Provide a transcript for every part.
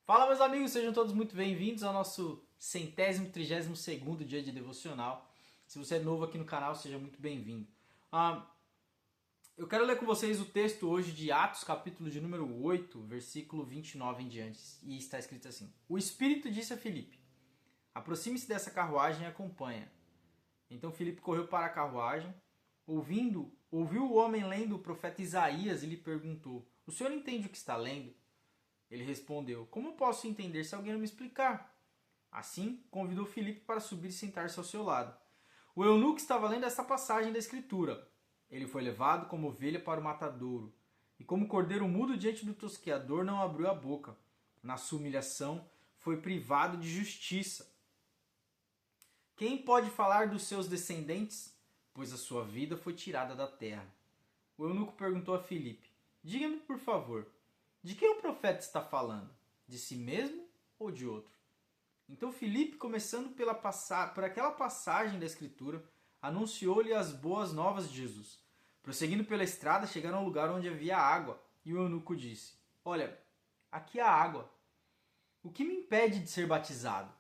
Fala, meus amigos, sejam todos muito bem-vindos ao nosso 132º dia de devocional. Se você é novo aqui no canal, seja muito bem-vindo. Eu quero ler com vocês o texto hoje de Atos, capítulo de número 8, versículo 29 em diante. E está escrito assim: O Espírito disse a Filipe: aproxime-se dessa carruagem e acompanha. Então Filipe correu para a carruagem, ouviu o homem lendo o profeta Isaías e lhe perguntou: O senhor entende o que está lendo? Ele respondeu: Como posso entender se alguém não me explicar? Assim, convidou Filipe para subir e sentar-se ao seu lado. O eunuco estava lendo essa passagem da Escritura. Ele foi levado como ovelha para o matadouro, e como cordeiro mudo diante do tosqueador não abriu a boca. Na sua humilhação, foi privado de justiça. Quem pode falar dos seus descendentes? Pois a sua vida foi tirada da terra. O eunuco perguntou a Filipe: Diga-me, por favor, de quem o profeta está falando? De si mesmo ou de outro? Então Filipe, começando por aquela passagem da Escritura, anunciou-lhe as boas novas de Jesus. Prosseguindo pela estrada, chegaram ao lugar onde havia água, e o eunuco disse: Olha, aqui há água. O que me impede de ser batizado?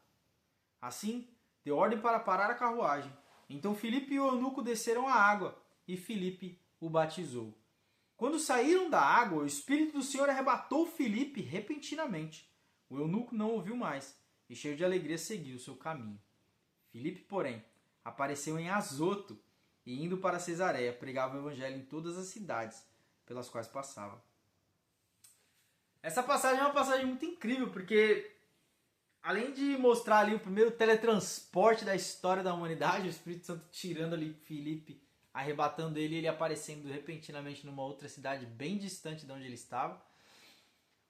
Assim, deu ordem para parar a carruagem. Então Filipe e o eunuco desceram à água, e Filipe o batizou. Quando saíram da água, o Espírito do Senhor arrebatou Filipe repentinamente. O eunuco não ouviu mais, e cheio de alegria seguiu o seu caminho. Filipe, porém, apareceu em Azoto, e indo para Cesareia, pregava o evangelho em todas as cidades pelas quais passava. Essa passagem é uma passagem muito incrível, porque além de mostrar ali o primeiro teletransporte da história da humanidade, o Espírito Santo tirando ali Filipe, arrebatando ele aparecendo repentinamente numa outra cidade bem distante de onde ele estava,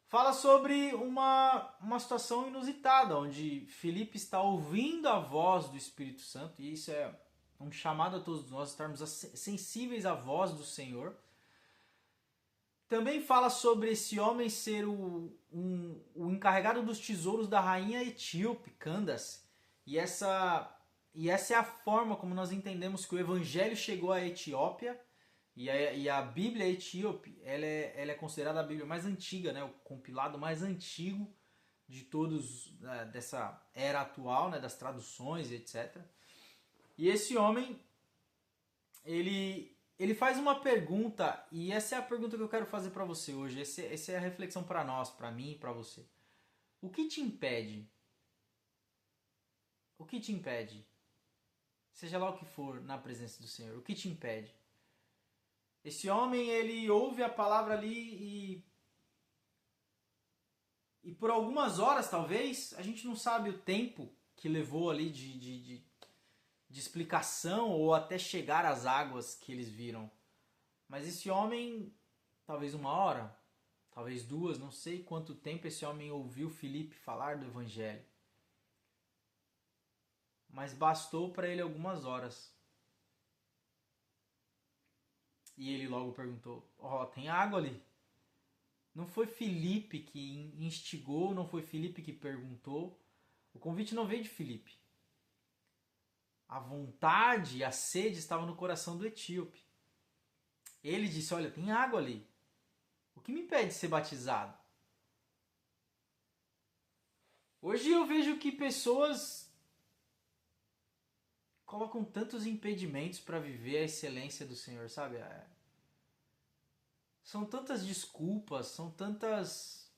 fala sobre uma situação inusitada, onde Filipe está ouvindo a voz do Espírito Santo, e isso é um chamado a todos nós estarmos sensíveis à voz do Senhor. Também fala sobre esse homem ser o encarregado dos tesouros da rainha etíope, Candace. E essa é a forma como nós entendemos que o evangelho chegou à Etiópia. E a Bíblia etíope, ela é considerada a Bíblia mais antiga, né? O compilado mais antigo de todos, dessa era atual, né? Das traduções e etc. E esse homem, ele faz uma pergunta, e essa é a pergunta que eu quero fazer para você hoje. Essa é a reflexão para nós, para mim e para você. O que te impede? O que te impede? Seja lá o que for na presença do Senhor, o que te impede? Esse homem, ele ouve a palavra ali e por algumas horas, talvez, a gente não sabe o tempo que levou ali de explicação ou até chegar às águas que eles viram. Mas esse homem, talvez 1 hora, talvez 2, não sei quanto tempo esse homem ouviu Filipe falar do Evangelho. Mas bastou para ele algumas horas. E ele logo perguntou: tem água ali? Não foi Filipe que instigou, não foi Filipe que perguntou. O convite não veio de Filipe. A vontade, a sede estava no coração do etíope. Ele disse: olha, tem água ali. O que me impede de ser batizado? Hoje eu vejo que pessoas colocam tantos impedimentos para viver a excelência do Senhor, sabe? São tantas desculpas, são tantos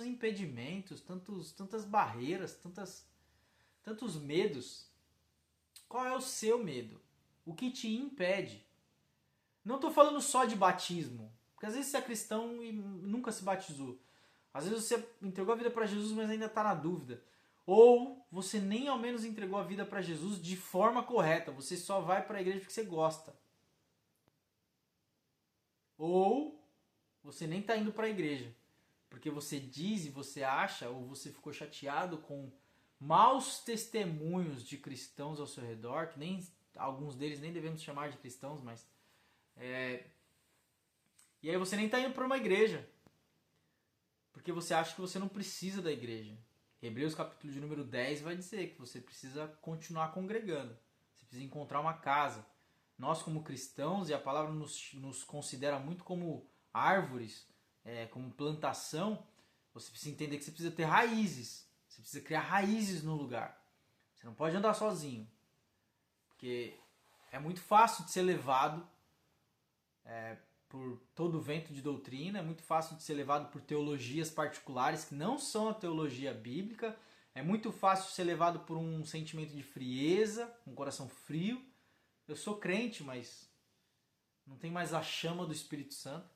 impedimentos, tantas barreiras, tantos medos. Qual é o seu medo? O que te impede? Não estou falando só de batismo, porque às vezes você é cristão e nunca se batizou. Às vezes você entregou a vida para Jesus, mas ainda está na dúvida. Ou você nem ao menos entregou a vida para Jesus de forma correta. Você só vai para a igreja porque você gosta. Ou você nem está indo para a igreja porque você diz e você acha, ou você ficou chateado com maus testemunhos de cristãos ao seu redor, que nem alguns deles nem devemos chamar de cristãos, mas e aí você nem está indo para uma igreja porque você acha que você não precisa da igreja. Hebreus capítulo de número 10 vai dizer que você precisa continuar congregando. Você precisa encontrar uma casa. Nós como cristãos, e a palavra nos considera muito como árvores, como plantação, Você precisa entender que você precisa ter raízes. Você precisa criar raízes no lugar. Você não pode andar sozinho. Porque é muito fácil de ser levado por todo o vento de doutrina, é muito fácil de ser levado por teologias particulares que não são a teologia bíblica, é muito fácil de ser levado por um sentimento de frieza, um coração frio. Eu sou crente, mas não tem mais a chama do Espírito Santo.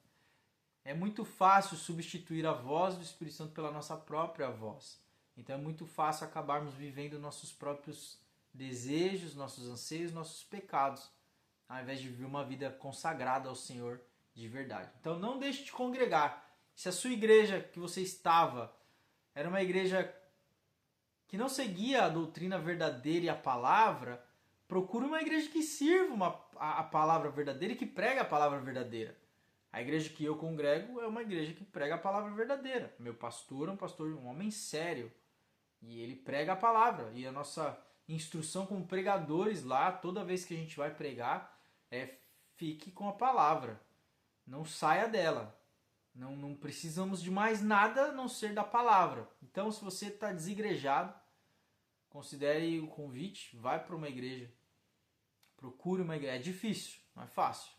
É muito fácil substituir a voz do Espírito Santo pela nossa própria voz. Então é muito fácil acabarmos vivendo nossos próprios desejos, nossos anseios, nossos pecados, ao invés de viver uma vida consagrada ao Senhor de verdade. Então não deixe de congregar. Se a sua igreja que você estava era uma igreja que não seguia a doutrina verdadeira e a palavra, procure uma igreja que sirva a palavra verdadeira e que prega a palavra verdadeira. A igreja que eu congrego é uma igreja que prega a palavra verdadeira. Meu pastor é um homem sério. E ele prega a palavra. E a nossa instrução como pregadores lá, toda vez que a gente vai pregar, fique com a palavra. Não saia dela. Não precisamos de mais nada a não ser da palavra. Então, se você está desigrejado, considere o convite, vai para uma igreja. Procure uma igreja. É difícil, não é fácil.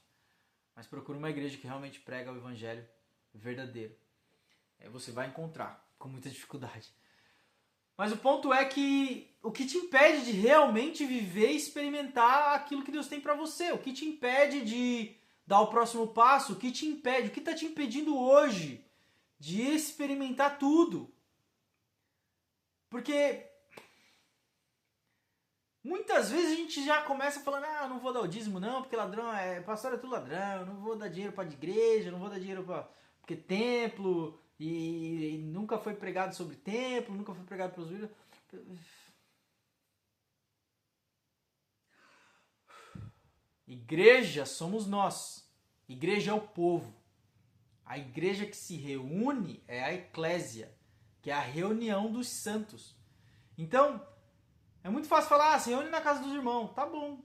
Mas procure uma igreja que realmente prega o evangelho verdadeiro. Você vai encontrar com muita dificuldade. Mas o ponto é que o que te impede de realmente viver e experimentar aquilo que Deus tem para você? O que te impede de dar o próximo passo? O que te impede? O que está te impedindo hoje de experimentar tudo? Porque muitas vezes a gente já começa falando, eu não vou dar o dízimo não, porque ladrão pastor é tudo ladrão, eu não vou dar dinheiro para a igreja, não vou dar dinheiro para porque templo, e nunca foi pregado sobre templo, nunca foi pregado pelos vídeos. Igreja somos nós. Igreja é o povo. A igreja que se reúne é a eclésia, que é a reunião dos santos. Então, é muito fácil falar, se reúne na casa dos irmãos. Tá bom.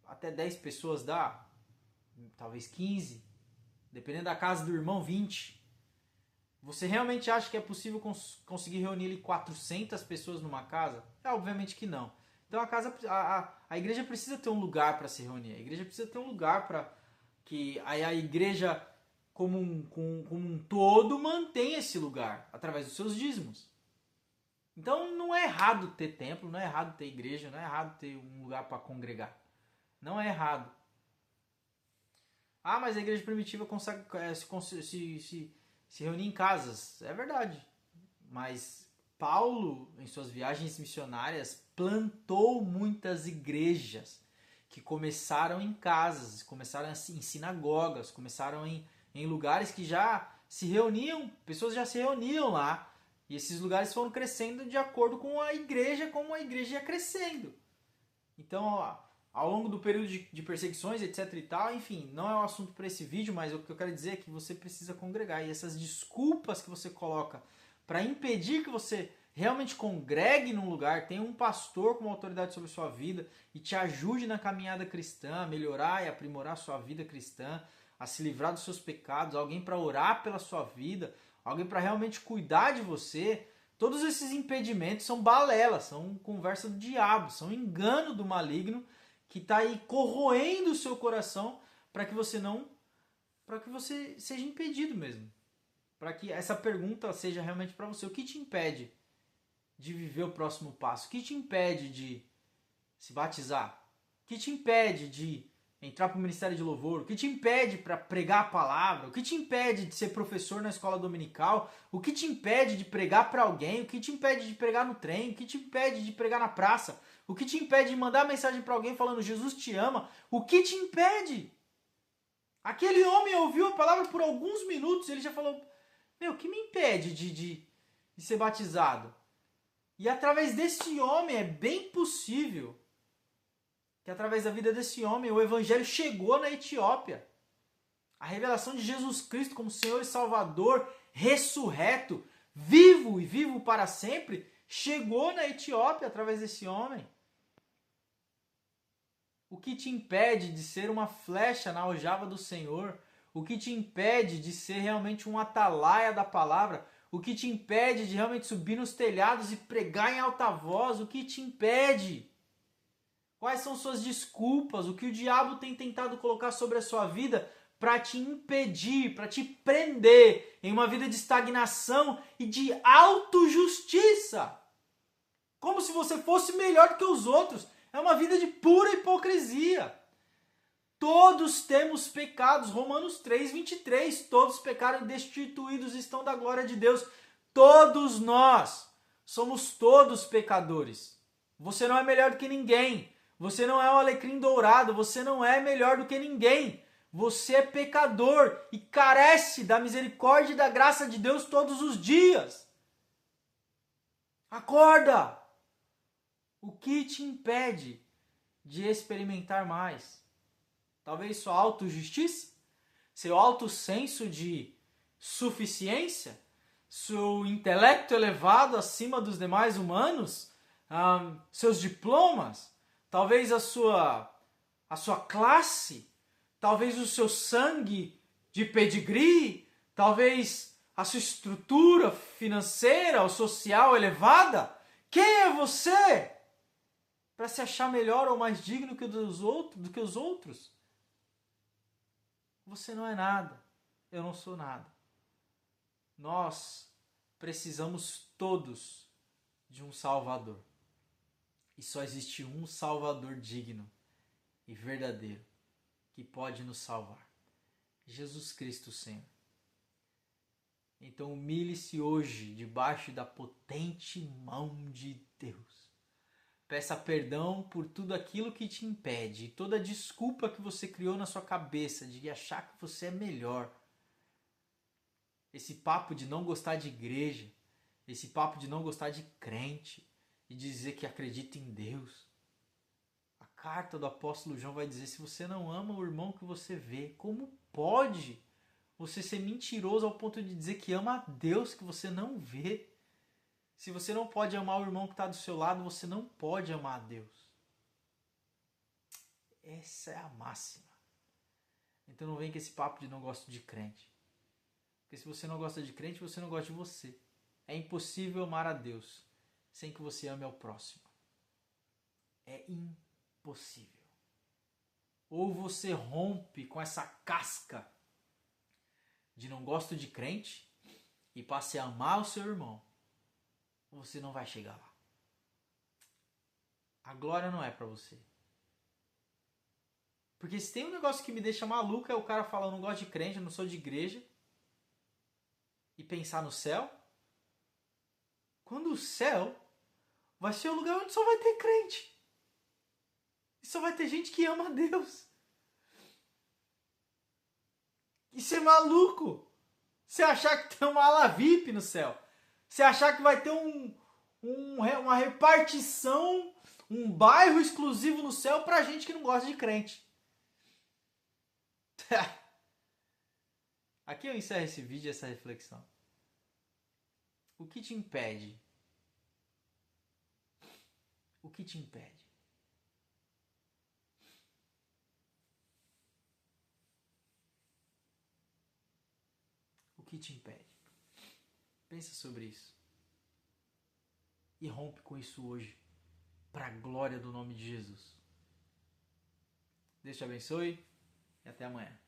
Até 10 pessoas dá. Talvez 15. Dependendo da casa do irmão, 20. Você realmente acha que é possível conseguir reunir 400 pessoas numa casa? Obviamente que não. Então a igreja precisa ter um lugar para se reunir. A igreja precisa ter um lugar para que a igreja como um todo mantenha esse lugar através dos seus dízimos. Então não é errado ter templo, não é errado ter igreja, não é errado ter um lugar para congregar. Não é errado. Mas a igreja primitiva se reunir em casas. É verdade. Mas Paulo, em suas viagens missionárias, plantou muitas igrejas que começaram em casas, começaram em sinagogas, começaram em lugares que já se reuniam, pessoas já se reuniam lá. E esses lugares foram crescendo de acordo com a igreja, como a igreja ia crescendo. Então, ao longo do período de perseguições, etc e tal, enfim, não é o assunto para esse vídeo, mas o que eu quero dizer é que você precisa congregar. E essas desculpas que você coloca para impedir que você realmente congregue num lugar, tenha um pastor com autoridade sobre a sua vida e te ajude na caminhada cristã, a melhorar e aprimorar a sua vida cristã, a se livrar dos seus pecados, alguém para orar pela sua vida, alguém para realmente cuidar de você. Todos esses impedimentos são balelas, são conversa do diabo, são engano do maligno que está aí corroendo o seu coração para que você seja impedido mesmo. Para que essa pergunta seja realmente para você. O que te impede de viver o próximo passo? O que te impede de se batizar? O que te impede de entrar para o ministério de louvor? O que te impede para pregar a palavra? O que te impede de ser professor na escola dominical? O que te impede de pregar para alguém? O que te impede de pregar no trem? O que te impede de pregar na praça? O que te impede de mandar mensagem para alguém falando Jesus te ama? O que te impede? Aquele homem ouviu a palavra por alguns minutos e ele já falou, o que me impede de ser batizado? E através desse homem é bem possível que através da vida desse homem o evangelho chegou na Etiópia. A revelação de Jesus Cristo como Senhor e Salvador, ressurreto, vivo e vivo para sempre, chegou na Etiópia através desse homem. O que te impede de ser uma flecha na aljava do Senhor? O que te impede de ser realmente um atalaia da palavra? O que te impede de realmente subir nos telhados e pregar em alta voz? O que te impede? Quais são suas desculpas? O que o diabo tem tentado colocar sobre a sua vida para te impedir, para te prender em uma vida de estagnação e de autojustiça? Como se você fosse melhor do que os outros. É uma vida de pura hipocrisia. Todos temos pecados. Romanos 3:23. Todos pecaram e destituídos estão da glória de Deus. Todos nós somos todos pecadores. Você não é melhor do que ninguém. Você não é um alecrim dourado. Você não é melhor do que ninguém. Você é pecador e carece da misericórdia e da graça de Deus todos os dias. Acorda! O que te impede de experimentar mais? Talvez sua autojustiça? Seu alto senso de suficiência? Seu intelecto elevado acima dos demais humanos? Seus diplomas? Talvez a sua classe? Talvez o seu sangue de pedigree? Talvez a sua estrutura financeira ou social elevada? Quem é você para se achar melhor ou mais digno que do que os outros? Você não é nada. Eu não sou nada. Nós precisamos todos de um Salvador. E só existe um Salvador digno e verdadeiro que pode nos salvar. Jesus Cristo, Senhor. Então humilhe-se hoje debaixo da potente mão de Deus. Peça perdão por tudo aquilo que te impede, toda desculpa que você criou na sua cabeça de achar que você é melhor. Esse papo de não gostar de igreja, esse papo de não gostar de crente e dizer que acredita em Deus. A carta do apóstolo João vai dizer: se você não ama o irmão que você vê, como pode você ser mentiroso ao ponto de dizer que ama a Deus que você não vê? Se você não pode amar o irmão que está do seu lado, você não pode amar a Deus. Essa é a máxima. Então não vem com esse papo de não gosto de crente. Porque se você não gosta de crente, você não gosta de você. É impossível amar a Deus sem que você ame ao próximo. É impossível. Ou você rompe com essa casca de não gosto de crente e passe a amar o seu irmão, ou você não vai chegar lá. A glória não é pra você. Porque se tem um negócio que me deixa maluco é o cara falar: eu não gosto de crente, eu não sou de igreja, e pensar no céu, quando o céu vai ser o lugar onde só vai ter crente. E só vai ter gente que ama a Deus. Isso é maluco. Você achar que tem uma ala VIP no céu. Você achar que vai ter uma repartição, um bairro exclusivo no céu pra gente que não gosta de crente. Aqui eu encerro esse vídeo e essa reflexão. O que te impede? O que te impede? O que te impede? Pensa sobre isso. E rompe com isso hoje, para a glória do nome de Jesus. Deus te abençoe e até amanhã.